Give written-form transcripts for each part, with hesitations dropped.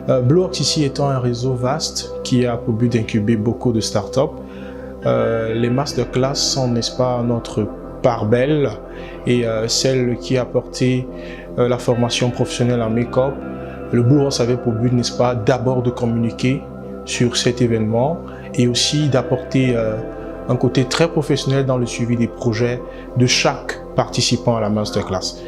BlueWorks ici étant un réseau vaste qui a pour but d'incuber beaucoup de startups, les masterclass sont, n'est-ce pas, notre part belle et celle qui a apporté la formation professionnelle en make-up. Le BlueWorks avait pour but, n'est-ce pas, d'abord de communiquer sur cet événement et aussi d'apporter un côté très professionnel dans le suivi des projets de chaque participant à la masterclass.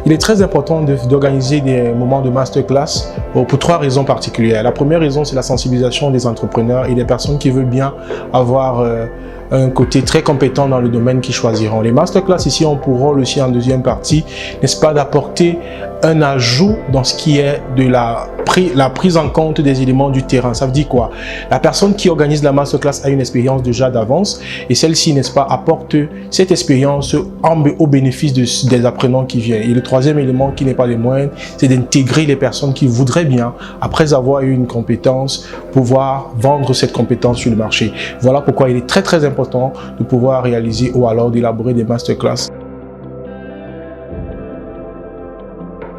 Il est très important d'organiser des moments de masterclass pour 3 raisons particulières. La première raison, c'est la sensibilisation des entrepreneurs et des personnes qui veulent bien avoir un côté très compétent dans le domaine qu'ils choisiront. Les masterclass ici ont pour rôle aussi en deuxième partie, n'est-ce pas, d'apporter un ajout dans ce qui est de la prise en compte des éléments du terrain. Ça veut dire quoi? La personne qui organise la masterclass a une expérience déjà d'avance et celle-ci, n'est-ce pas, apporte cette expérience au bénéfice des apprenants qui viennent. Et le troisième élément qui n'est pas le moindre, c'est d'intégrer les personnes qui voudraient bien, après avoir eu une compétence, pouvoir vendre cette compétence sur le marché. Voilà pourquoi il est très important de pouvoir réaliser ou alors d'élaborer des masterclass.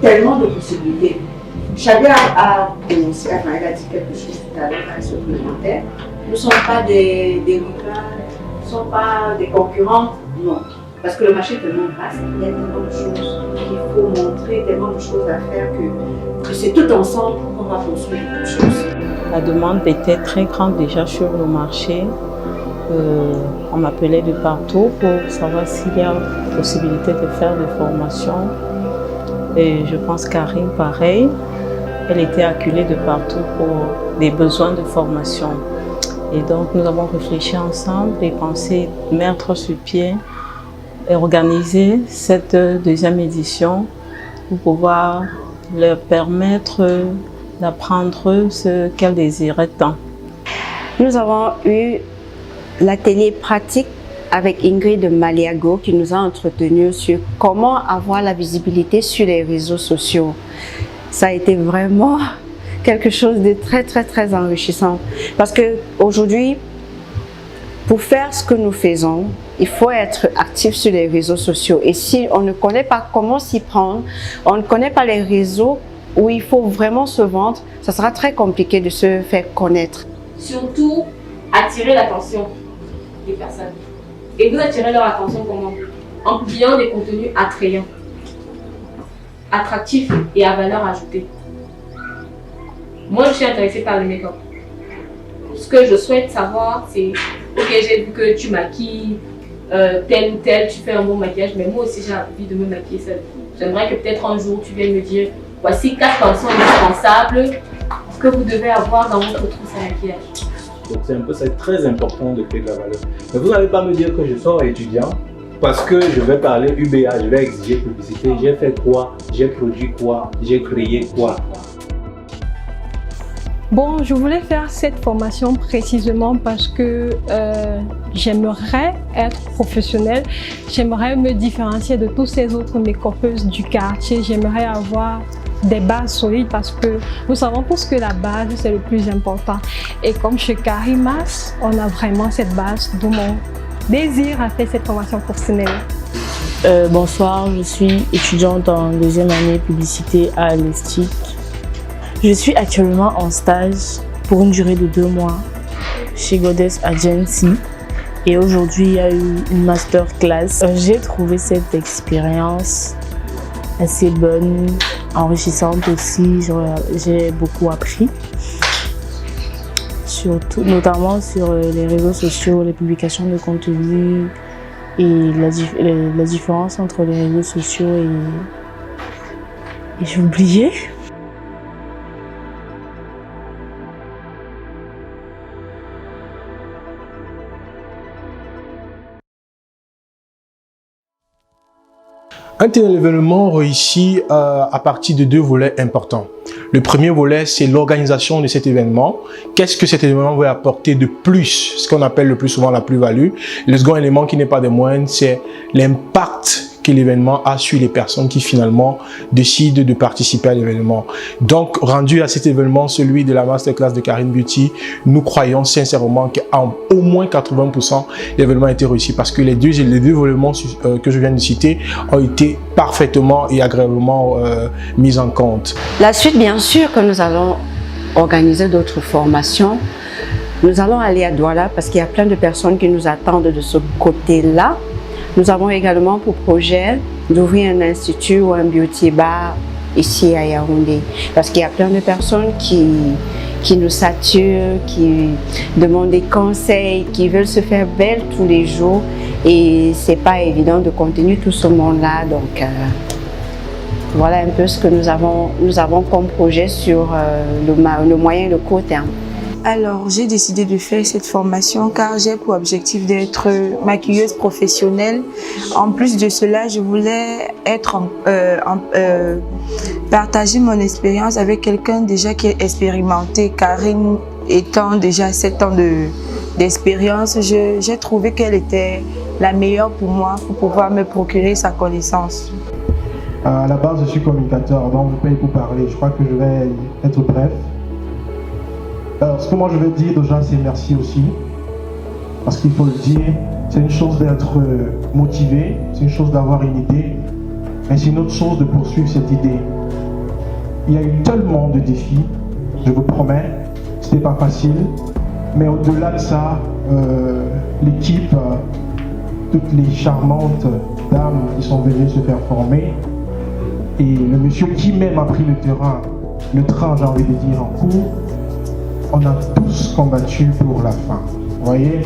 Tellement de possibilités. Chacun a commencé à parler, il a dit quelque chose tout à l'heure dans les supplémentaires. Nous ne sommes pas des rivales, nous ne sommes pas des concurrents, non. Parce que le marché est tellement vaste, il y a tellement de choses qu'il faut montrer, tellement de choses à faire que c'est tout ensemble qu'on va construire quelque chose. La demande était très grande déjà sur le marché. On m'appelait de partout pour savoir s'il y a possibilité de faire des formations. Et je pense qu'Karine, pareil, elle était acculée de partout pour des besoins de formation. Et donc nous avons réfléchi ensemble et pensé mettre sur pied et organiser cette deuxième édition pour pouvoir leur permettre d'apprendre ce qu'elles désiraient tant. Nous avons eu l'atelier pratique avec Ingrid de Maliago qui nous a entretenus sur comment avoir la visibilité sur les réseaux sociaux. Ça a été vraiment quelque chose de très enrichissant parce que aujourd'hui, pour faire ce que nous faisons, il faut être actif sur les réseaux sociaux. Et si on ne connaît pas comment s'y prendre, on ne connaît pas les réseaux où il faut vraiment se vendre, ça sera très compliqué de se faire connaître. Surtout, attirer l'attention des personnes. Et vous attirez leur attention comment? En publiant des contenus attrayants, attractifs et à valeur ajoutée. Moi, je suis intéressée par le make-up. Ce que je souhaite savoir, c'est ok, j'ai vu que tu maquilles tel ou tel, tu fais un bon maquillage, mais moi aussi j'ai envie de me maquiller seule. J'aimerais que peut-être un jour tu viennes me dire voici 4 façons indispensables que vous devez avoir dans votre trousse à maquillage. Donc c'est très important de créer de la valeur. Mais vous n'allez pas me dire que je sors étudiant parce que je vais parler UBA, je vais exiger publicité. J'ai fait quoi? J'ai produit quoi? J'ai créé quoi? Bon, je voulais faire cette formation précisément parce que j'aimerais être professionnelle, j'aimerais me différencier de tous ces autres make-upeuses du quartier, j'aimerais avoir des bases solides parce que nous savons tous que la base c'est le plus important. Et comme chez Carimas, on a vraiment cette base, d'où mon désir à faire cette formation professionnelle. Bonsoir, je suis étudiante en deuxième année publicité à l'ESTIC. Je suis actuellement en stage pour une durée de 2 mois chez Goddess Agency et aujourd'hui il y a eu une masterclass. J'ai trouvé cette expérience assez bonne, enrichissante aussi, j'ai beaucoup appris, surtout, notamment sur les réseaux sociaux, les publications de contenu et la différence entre les réseaux sociaux et j'ai oublié. Un tel événement réussit à partir de 2 volets importants. Le premier volet, c'est l'organisation de cet événement. Qu'est-ce que cet événement va apporter de plus, ce qu'on appelle le plus souvent la plus-value. Le second élément qui n'est pas des moindres, c'est l'impact que l'événement a sur les personnes qui finalement décident de participer à l'événement. Donc, rendu à cet événement, celui de la masterclass de Karine Beauty, nous croyons sincèrement qu'à au moins 80%, l'événement a été réussi parce que les deux événements que je viens de citer ont été parfaitement et agréablement mis en compte. La suite, bien sûr que nous allons organiser d'autres formations. Nous allons aller à Douala parce qu'il y a plein de personnes qui nous attendent de ce côté-là. Nous avons également pour projet d'ouvrir un institut ou un beauty bar ici à Yaoundé. Parce qu'il y a plein de personnes qui nous saturent, qui demandent des conseils, qui veulent se faire belle tous les jours. Et c'est pas évident de contenir tout ce monde-là. Donc voilà un peu ce que nous avons comme projet sur le moyen et le court terme. Alors, j'ai décidé de faire cette formation car j'ai pour objectif d'être maquilleuse professionnelle. En plus de cela, je voulais partager mon expérience avec quelqu'un déjà qui est expérimenté. Karine étant déjà 7 ans d'expérience, j'ai trouvé qu'elle était la meilleure pour moi pour pouvoir me procurer sa connaissance. À la base, je suis communicateur, donc je paye pour parler. Je crois que je vais être bref. Alors, ce que moi je veux dire déjà, c'est merci aussi. Parce qu'il faut le dire, c'est une chose d'être motivé, c'est une chose d'avoir une idée, mais c'est une autre chose de poursuivre cette idée. Il y a eu tellement de défis, je vous promets, c'était pas facile, mais au-delà de ça, l'équipe, toutes les charmantes dames qui sont venues se faire former, et le monsieur qui même a pris le train, j'ai envie de dire, en cours, on a tous combattu pour la fin. Vous voyez,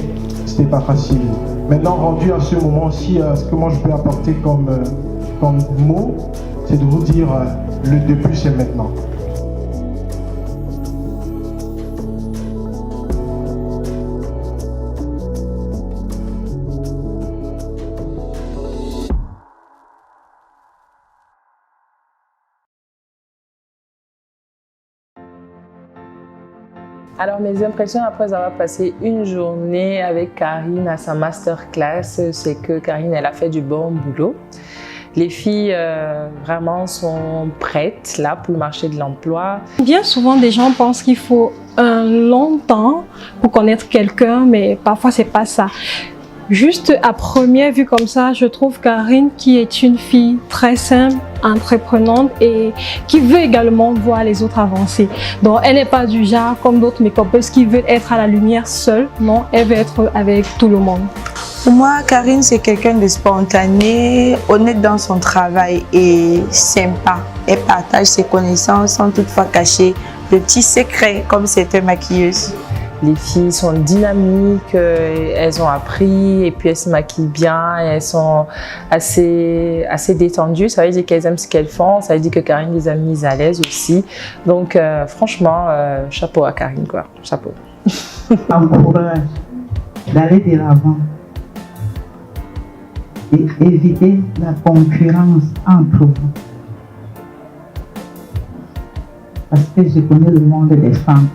c'était pas facile. Maintenant, rendu à ce moment-ci, ce que moi je peux apporter comme mot, c'est de vous dire le début, c'est maintenant. Alors mes impressions après avoir passé une journée avec Karine à sa masterclass, c'est que Karine, elle a fait du bon boulot. Les filles vraiment sont prêtes là pour le marché de l'emploi. Bien souvent, des gens pensent qu'il faut un long temps pour connaître quelqu'un, mais parfois c'est pas ça. Juste à première vue comme ça, je trouve Karine qui est une fille très simple, entreprenante et qui veut également voir les autres avancer. Donc elle n'est pas du genre comme d'autres make-upeuses qui veulent être à la lumière seule. Non, elle veut être avec tout le monde. Pour moi, Karine, c'est quelqu'un de spontané, honnête dans son travail et sympa. Elle partage ses connaissances sans toutefois cacher de petits secrets comme certaines maquilleuses. Les filles sont dynamiques, elles ont appris et puis elles se maquillent bien, et elles sont assez détendues. Ça veut dire qu'elles aiment ce qu'elles font, ça veut dire que Karine les a mises à l'aise aussi. Donc franchement, chapeau à Karine, quoi. Chapeau. Encourage d'aller de l'avant et éviter la concurrence entre vous. Parce que je connais le monde des femmes.